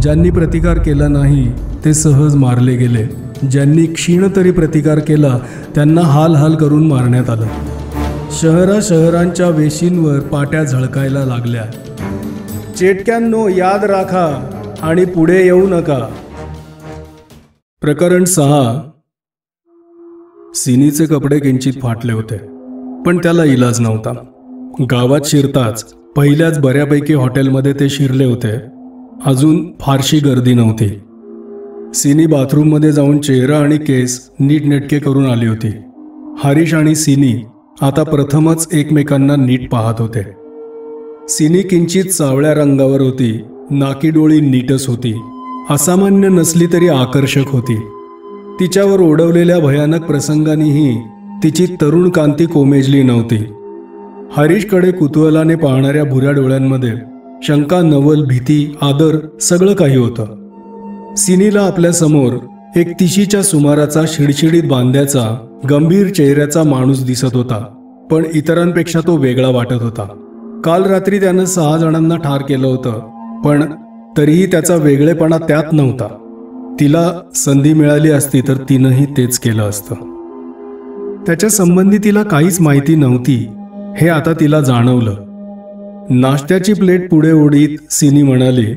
ज्यांनी प्रतिकार केला नाही ते सहज मारले गेले. ज्यांनी क्षीण तरी प्रतिकार केला त्यांना हाल हाल करून मारण्यात आलं. शहरांच्या वेशींवर पाट्या झळकायला लागल्या. चेटक्यांनो याद राखा आणि पुढे येऊ नका. प्रकरण 6. सिनीचे कपडे किंचित फाटले होते, पण त्याला इलाज नव्हता. गावात शिरताच पहिल्याच बऱ्यापैकी हॉटेलमध्ये ते शिरले होते. अजून फारशी गर्दी नव्हती. सिनी बाथरूममध्ये जाऊन चेहरा आणि केस नीटनेटके करून आली होती. हरीश आणि सिनी आता प्रथमच एकमेकांना नीट पाहत होते. सिनी किंचित सावळ्या रंगावर होती. नाकी डोळी नीटच होती. असामान्य नसली तरी आकर्षक होती. तिच्यावर ओढवलेल्या भयानक प्रसंगांनीही तिची तरुण कांती कोमेजली नव्हती. हरीशकडे कुतूहलाने पाहणाऱ्या भुऱ्या डोळ्यांमध्ये शंका, नवल, भीती, आदर सगळं काही होतं. सिनीला आपल्या समोर एक 30च्या सुमाराचा शिडशिडीत बांध्याचा गंभीर चेहऱ्याचा माणूस दिसत होता, पण इतरांपेक्षा तो वेगळा वाटत होता. काल रात्री त्यानं 6 जणांना ठार केलं होतं, पण तरीही त्याचा वेगळेपणा त्यात नव्हता. तिला संधी मिळाली असती तर तिनंही तेच केलं असतं. त्याच्या संबंधी तिला काहीच माहिती नव्हती हे आता तिला जाणवलं. नाश्त्याची प्लेट पुढे ओढीत सिनी म्हणाली,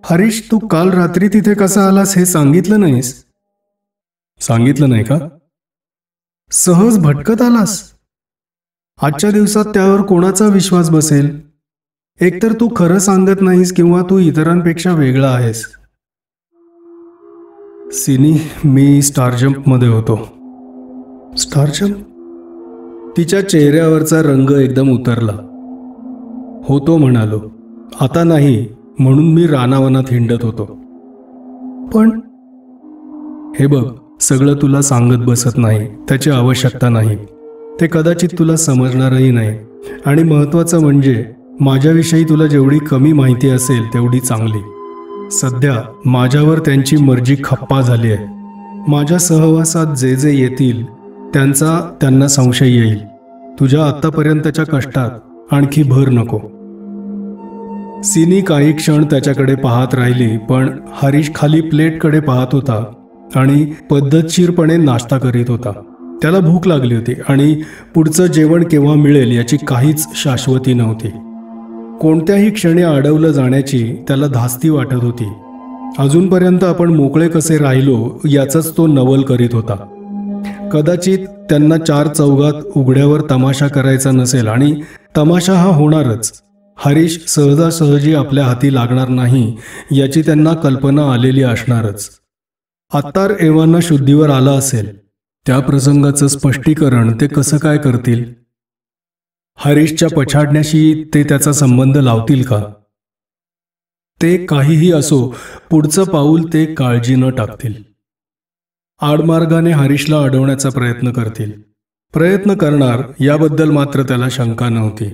हरीश, तू काल रात्री तिथे कसा आलास हे सांगितलं नाहीस? सांगितलं नाही का? सहज भटकत आलास? आजच्या दिवसात त्यावर कोणाचा विश्वास बसेल? एकतर तू खरं सांगत नाहीस किंवा तू इतरांपेक्षा वेगळा आहेस. सिनी, मी स्टारजम्पमध्ये होतो. स्टारजम्प? तिच्या चेहऱ्यावरचा रंग एकदम उतरला. होतो म्हणालो, आता नाही, म्हणून मी रानावनात हिंडत होतो. पण हे बघ, सगळं तुला सांगत बसत नाही, त्याची आवश्यकता नाही. ते कदाचित तुला समजणारही नाही. आणि महत्त्वाचं म्हणजे माझ्याविषयी तुला जेवढी कमी माहिती असेल तेवढी चांगली. सध्या माझ्यावर त्यांची मर्जी खप्पा झाली आहे. माझ्या सहवासात जे जे येतील त्यांना संशय येईल. तुझ्या आत्तापर्यंतच्या कष्टात आणखी भर नको. सिनी काही क्षण त्याच्याकडे पाहत राहिली, पण हरीश खाली प्लेटकडे पाहत होता आणि पद्धतशीरपणे नाश्ता करीत होता. त्याला भूक लागली होती आणि पुढचं जेवण केव्हा मिळेल याची काहीच शाश्वती नव्हती. कोणत्याही क्षणी अडवलं जाण्याची त्याला धास्ती वाटत होती. अजूनपर्यंत आपण मोकळे कसे राहिलो याचाच तो नवल करीत होता. कदाचित त्यांना 4 चौघात उघड्यावर तमाशा करायचा नसेल आणि तमाशा हा होणारच. हरीश सहजासहजी आपल्या हाती लागणार नाही याची त्यांना कल्पना आलेली असणारच. आत्तार एव्हाना शुद्धीवर आला असेल, त्या प्रसंगाचं स्पष्टीकरण ते कसं काय करतील? हरीशच्या पछाडण्याशी ते त्याचा संबंध लावतील का? ते काहीही असो, पुढचं पाऊल ते काळजी न टाकतील. आडमार्गाने हरीशला अडवण्याचा प्रयत्न करतील. प्रयत्न करणार याबद्दल मात्र त्याला शंका नव्हती.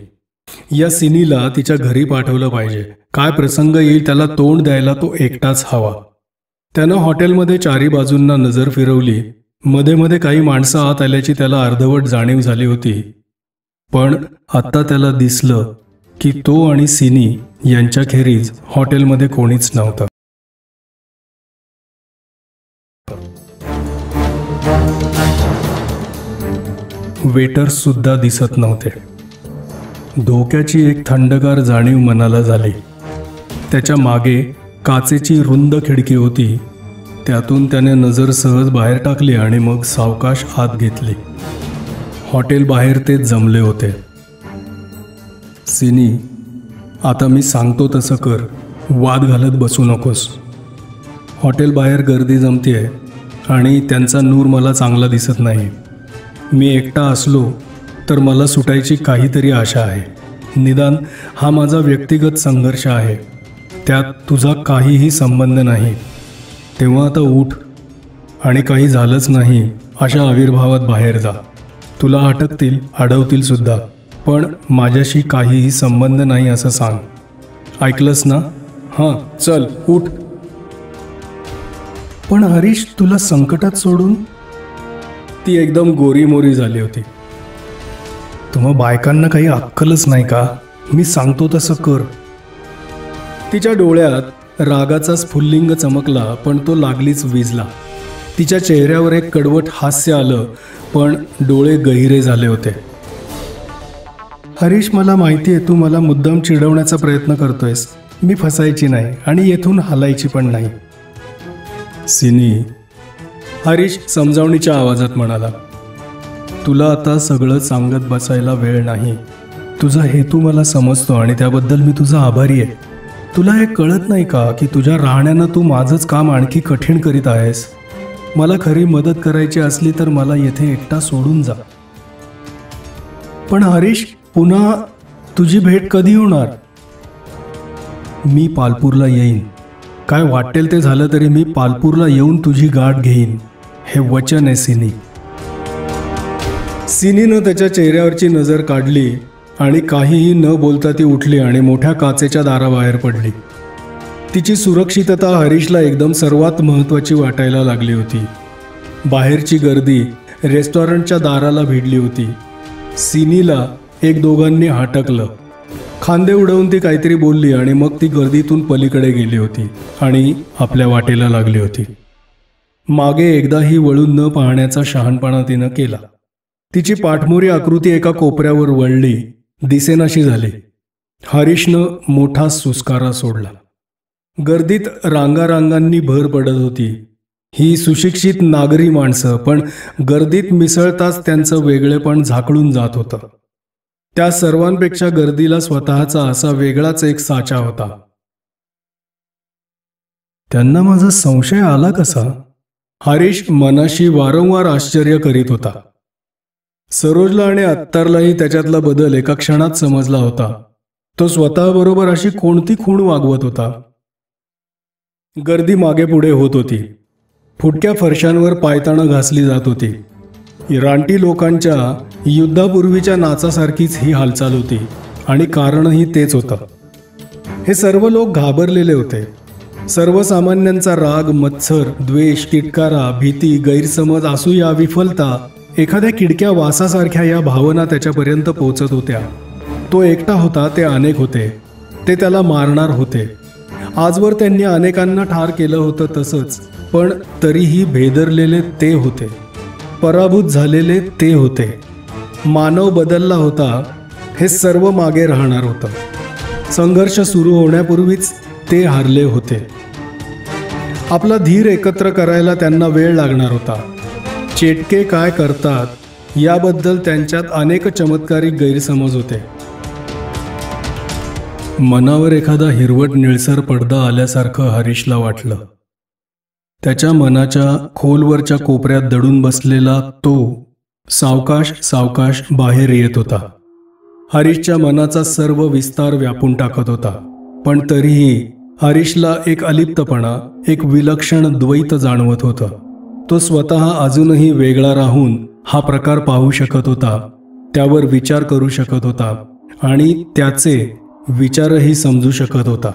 या सिनीला तिच्या घरी पाठवलं पाहिजे. काय प्रसंग येईल त्याला तोंड द्यायला तो एकटाच हवा. त्यानं हॉटेलमध्ये 4ही बाजूंना नजर फिरवली. मध्ये मध्ये काही माणसं आत आल्याची त्याला अर्धवट जाणीव झाली होती, पण आत्ता त्याला दिसलं की तो आणि सिनी यांच्याखेरीज हॉटेलमध्ये कोणीच नव्हतं. वेटर्स सुद्धा दिसत नव्हते. धोक्याची एक थंडगार जाणीव मनाला झाली. त्याच्या मागे काचेची रुंद खिडकी होती. त्यातून त्याने नजर सहज बाहेर टाकली आणि मग सावकाश आत घेतली. हॉटेल बाहेर ते जमले होते. सिनी, आता मी सांगतो तसं कर. वाद घालत बसू नकोस. हॉटेल बाहेर गर्दी जमतेय आणि त्यांचा नूर मला चांगला दिसत नाही. मी एकटा असलो तर मला सुटायची काहीतरी आशा आहे. निदान हा माझा व्यक्तिगत संघर्ष आहे, त्यात तुझा काहीही संबंध नाही. तेव्हा आता उठ आणि काही झालंच नाही अशा आविर्भावात बाहेर जा. तुला अटकतील, अडवतील सुद्धा, पण माझ्याशी काहीही संबंध नाही असं सांग. ऐकलंस ना? हां, चल उठ. पण हरीश, तुला संकटात सोडून? ती एकदम गोरीमोरी झाली होती. तुम्हा बायकांना काही अक्कलच नाही का? मी सांगतो तसं कर. तिच्या डोळ्यात रागाचा स्फुल्लिंग चमकला, पण तो लागलीच विझला. तिच्या चेहऱ्यावर एक कडवट हास्य आलं, पण डोळे गहिरे झाले होते. हरीश, मला माहिती आहे तू मला मुद्दाम चिडवण्याचा प्रयत्न करतोयस. मी फसायची नाही आणि येथून हलायची पण नाही. सिनी, हरीश समजावणीच्या आवाजात म्हणाला, तुला आता सगळं सांगत बसायला वेळ नाही. तुझा हेतू मला समजतो आणि त्याबद्दल मी तुझा आभारी आहे. तुला हे कळत नाही का की तुझ्या राहण्यानं तू माझंच काम आणखी कठीण करीत आहेस. मला खरी मदत करायची असली तर मला येथे एकटा सोडून जा. पण हरीश, पुन्हा तुझी भेट कधी होणार? मी पालपूरला येईन. काय वाटेल ते झालं तरी मी पालपूरला येऊन तुझी गाठ घेईन. हे वचन आहे सिनी. सिनीनं त्याच्या चेहऱ्यावरची नजर काढली आणि काहीही न बोलता ती उठली आणि मोठ्या काचेच्या दाराबाहेर पडली. तिची सुरक्षितता हरीशला एकदम सर्वात महत्त्वाची वाटायला लागली होती. बाहेरची गर्दी रेस्टॉरंटच्या दाराला भिडली होती. सिनीला एक दोघांनी हटकलं. खांदे उडवून ती काहीतरी बोलली आणि मग ती गर्दीतून पलीकडे गेली होती आणि आपल्या वाटेला लागली होती. मागे एकदाही वळून न पाहण्याचा शहाणपणा तिनं केला. तिची पाठमोरी आकृती एका कोपऱ्यावर वळली, दिसेनाशी झाली. हरीशनं मोठा सुस्कारा सोडला. गर्दीत रांगारांगांनी भर पडत होती. ही सुशिक्षित नागरी माणसं, पण गर्दीत मिसळताच त्यांचं वेगळेपण झाकळून जात होतं. त्या सर्वांपेक्षा गर्दीला स्वतःचा असा वेगळाच एक साचा होता. त्यांना माझा संशय आला कसा? हरीश मनाशी वारंवार आश्चर्य करीत होता. सरोजला आणि अत्तारलाही त्याच्यातला बदल एका क्षणात समजला होता. तो स्वतःबरोबर अशी कोणती खूण वागवत होता? गर्दी मागे पुढे होत होती. फुटक्या फरशांवर पायताणं घासली जात होती. रानटी लोकांच्या युद्धापूर्वीच्या नाचासारखीच ही हालचाल होती आणि कारणही तेच होतं. हे सर्व लोक घाबरलेले होते. सर्वसामान्यांचा राग, मत्सर, द्वेष, तिटकारा, भीती, गैरसमज, असूया, विफलता, एखाद्या किडक्या वासासारख्या या भावना त्याच्यापर्यंत पोहोचत होत्या. तो एकटा होता, ते अनेक होते. ते त्याला मारणार होते. आजवर त्यांनी अनेकांना ठार केलं होतं तसंच, पण तरीही भेदरलेले ते होते. पराभूत झालेले ते होते. मानव बदलला होता, हे सर्व मागे राहणार होतं. संघर्ष सुरू होण्यापूर्वीच ते हारले होते. आपला धीर एकत्र करायला त्यांना वेळ लागणार होता. चेटके काय करतात याबद्दल त्यांच्यात अनेक चमत्कारिक गैरसमज होते. मनावर एखादा हिरवट निळसर पडदा आल्यासारखं हरीशला वाटलं. त्याच्या मनाच्या खोलवरच्या कोपऱ्यात दडून बसलेला तो सावकाश सावकाश बाहेर येत होता. हरीशच्या मनाचा सर्व विस्तार व्यापून टाकत होता. पण तरीही हरीशला एक अलिप्तपणा, एक विलक्षण द्वैत जाणवत होतं. तो स्वतः अजूनही वेगळा राहून हा प्रकार पाहू शकत होता, त्यावर विचार करू शकत होता आणि त्याचे विचारही समजू शकत होता.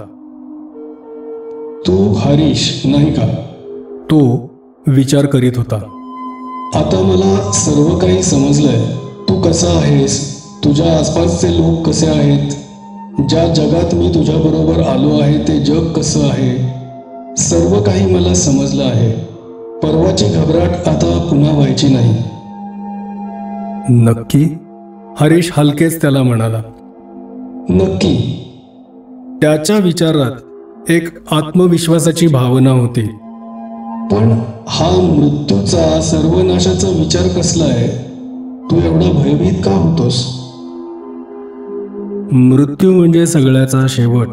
तो हरीश नाही का? तो विचार करीत होता. आता मला सर्व काही समजलंय. तू कसा आहेस, तुझ्या आसपासचे लोक कसे आहेत, ज्या जगात मी तुझ्याबरोबर आलो आहे ते जग कसं आहे, सर्व काही मला समजलं आहे. परवाची घबराट आता पुन्हा व्हायची नाही. नक्की? हरीश हलकेच त्याला म्हणाला. नक्की. त्याच्या विचारात एक आत्मविश्वासाची भावना होती. पण हा मृत्यूचा, सर्वनाशाचा विचार कसला आहे? तू एवढा भयभीत का होतोस? मृत्यू म्हणजे सगळ्याचा शेवट.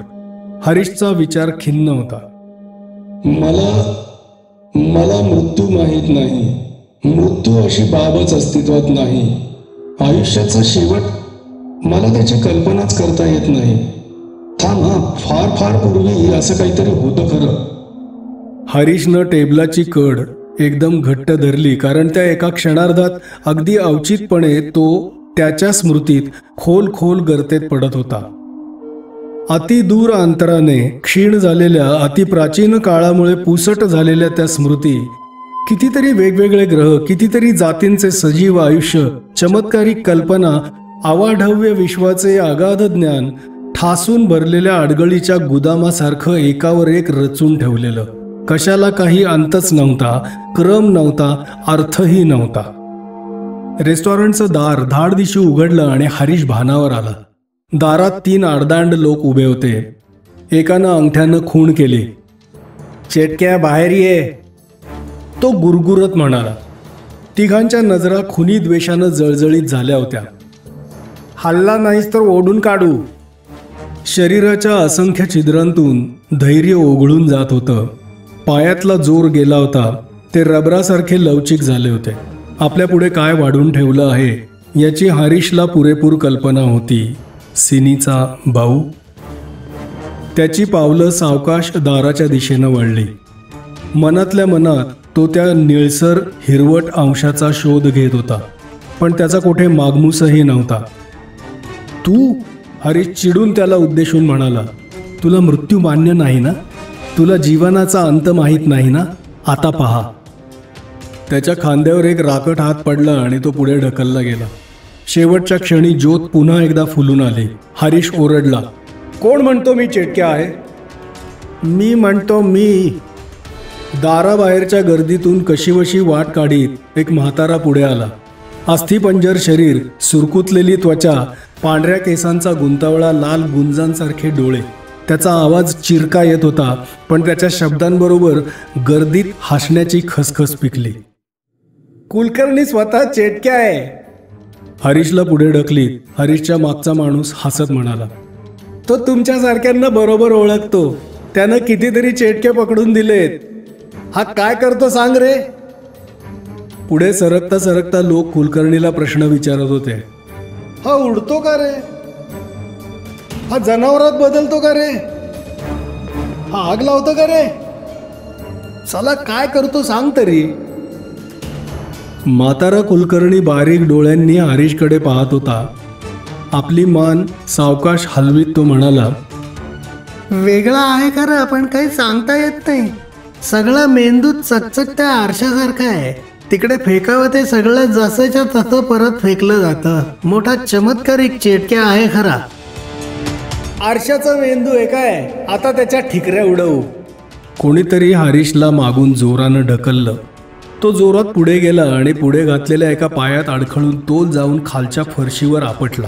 हरीशचा विचार खिन्न होता. मला मृत्यू माहीत नाही. मृत्यू अशी बाबच अस्तित्वात नाही. आयुष्याचा शेवट मला त्याची कल्पनाच करता येत नाही. थांब, फार फार पूर्वी असं काहीतरी होतं खरं. हरीशनं टेबलाची कड एकदम घट्ट धरली, कारण त्या एका क्षणार्धात अगदी अवचितपणे तो त्याच्या स्मृतीत खोल खोल गर्तेत पडत होता. अति दूर अंतराने क्षीण झालेल्या, अतिप्राचीन काळामुळे पुसट झालेल्या त्या स्मृती, कितीतरी वेगवेगळे ग्रह, कितीतरी जातींचे सजीव आयुष्य, चमत्कारिक कल्पना, अवाढव्य विश्वाचे अगाध ज्ञान, ठासून भरलेल्या अडगळीच्या गुदामासारखं एकावर एक रचून ठेवलेलं. कशाला काही अंतच नव्हता, क्रम नव्हता, अर्थही नव्हता. रेस्टॉरंटचं दार धाडदिशी उघडलं आणि हरीश भानावर आला. दारात 3 आडदांड लोक उभे होते. एकानं अंगठ्यानं खूण केली. चेटक्या बाहेर ये, तो गुरगुरत म्हणाला. तिघांच्या नजरा खुनी द्वेषानं जळजळीत झाल्या होत्या. हल्ला नाहीस तर ओढून काढू. शरीराच्या असंख्य छिद्रांतून धैर्य ओघळून जात होतं. पायातला जोर गेला होता. ते रबरासारखे लवचिक झाले होते. आपल्या पुढे काय वाढून ठेवलं आहे याची हरीशला पुरेपूर कल्पना होती. सिनीचा भाऊ. त्याची पावलं सावकाश दाराच्या दिशेनं वळली. मनातल्या मनात तो त्या निळसर हिरवट अंशाचा शोध घेत होता, पण त्याचा कुठे मागमूसही नव्हता. तू? हरीश चिडून त्याला उद्देशून म्हणाला. तुला मृत्यू मान्य नाही ना? तुला जीवनाचा अंत माहीत नाही ना? आता पहा. त्याच्या खांद्यावर एक राकट हात पडला आणि तो पुढे ढकलला गेला. शेवटच्या क्षणी ज्योत पुन्हा एकदा फुलून आली. हरीश ओरडला. कोण म्हणतो मी चेटक्या आहे? मी म्हणतो मी. दाराबाहेरच्या गर्दीतून कशीबशी वाट काढीत एक म्हातारा पुढे आला. अस्थिपंजर शरीर, सुरकुतलेली त्वचा, पांढऱ्या केसांचा गुंतावळा, लाल गुंजांसारखे डोळे. त्याचा आवाज चिरका येत होता, पण त्याच्या शब्दांबरोबर गर्दीत हसण्याची खसखस पिकली. कुलकर्णी स्वतः चेटक्या आहे. हरीशला पुढे ढकलीत हरीशच्या मागचा माणूस हसत म्हणाला. तो तुमच्यासारख्यांना बरोबर ओळखतो. त्यानं कितीतरी चेटके पकडून दिलेत. हा काय करतो सांग रे? पुढे सरकता सरकता लोक कुलकर्णीला प्रश्न विचारत होते. हा उडतो का रे? हा जनावरात बदलतो का रे? हा आग लावतो का रे? चला काय करतो सांग तरी. म्हातारा कुलकर्णी बारीक डोळ्यांनी हरीशकडे पाहत होता. आपली मान सावकाश हलवीत तो म्हणाला. वेगळा आहे खरं, पण काही सांगता येत नाही. सगळं मेंदूत चकचकत्या आरशासारखं आहे. तिकडे फेकावं ते सगळं जसंच्या तसं परत फेकलं जातं. मोठा चमत्कारिक चेटक्या आहे खरा. आरशाचा मेंदू आहे काय? आता त्याच्या ठिकऱ्या उडवू. कोणीतरी हरीशला मागून जोरानं ढकललं. तो जोरात पुढे गेला आणि पुढे घातलेल्या एका पायात अडखळून तोल जाऊन खालच्या फरशीवर आपटला.